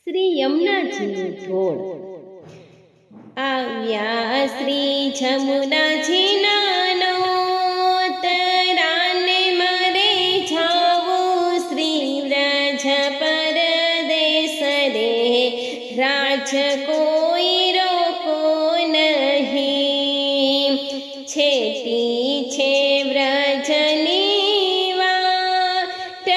શ્રી યમુનાજીનું ધોળ. આવ્યા શ્રી જમુનાજી નાનો તરાને મારે જાવું શ્રી વ્રજ પરદેશ રે રાજ કોઈ રોકો નહીં. છેટી છે વ્રજની વાટડીને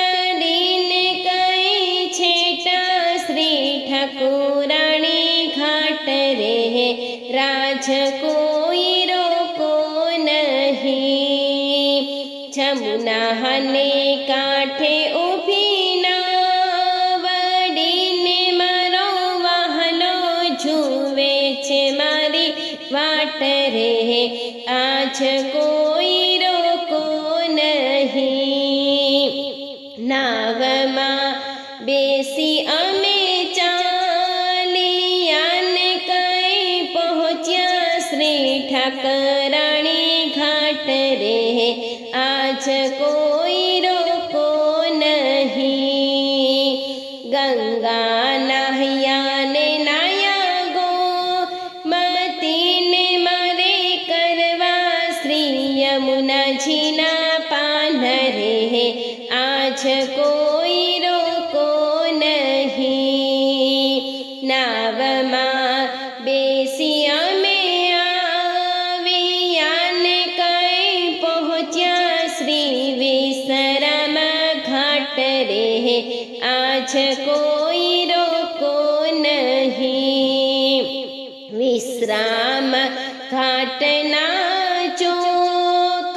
કઈ છેટા શ્રી ઠાકુરાણી ઘાટ રે રાજ કોઈ રોકો નહીં. જમુનાને કાંઠે ઊભી નાવડીને મારો વહાલો જુએ છે મારી વાટ રે આજ કોઈ રોકો નહીં. નાવમાં બેસી અમે ચાલ્યાને કઈ પહોંચ્યા શ્રી ઠાકરાણી ઘાટ રે આજ કોઈ રોકો નહીં. ગંગા નાહ્યાને નાયા ગોમતીને મારે કરવા શ્રી યમુનાજીના પાન રે આજ કોઈ રોકો નહીં. નાવમાં બેસી અમે આવ્યાને કઈ પહોંચ્યા શ્રી વિશ્રામ ઘાટ રે આજ કોઈ રોકો નહીં. વિશ્રામ ઘાટના ચોક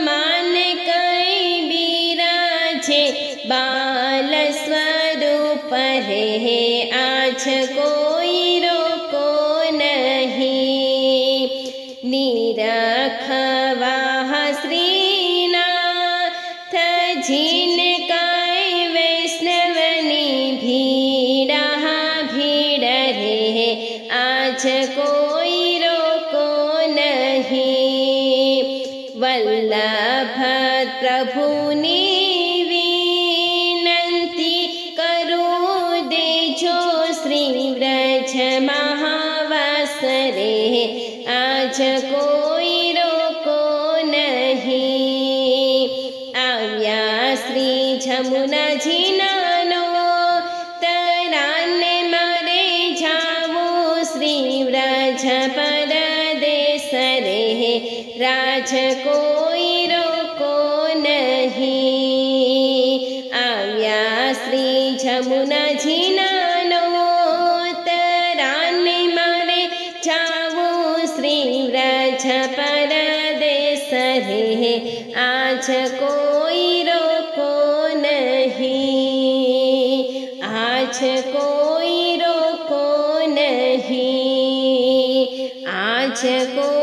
માન કઈ બિરાજે બાલ સ્વરૂપ રે આજ કોઈ રોકો નહીં. નિરખવા શ્રીનાથજીને કઈ વૈષ્ણવની ભીડા ભીડ રે આજ કોઈ રોકો નહીં. વલ્લભ પ્રભુની વિનંતી કરું દેજો શ્રી વ્રજ મહાવાસ રે આજ કોઈ રોકો નહીં. આવ્યા શ્રી જમુનાજી નાનો તરાને મારે જાવું શ્રી વ્રજ પરદેશ રે રાજ કોઈ રોકો નહીં. આવ્યા શ્રી જમુનાજી નાનો તરાને મારે જાવું શ્રી વ્રજ પરદેશ રે આજ કોઈ રોકો નહીં. આજ કોઈ રોકો નહીં. આજ કોઈ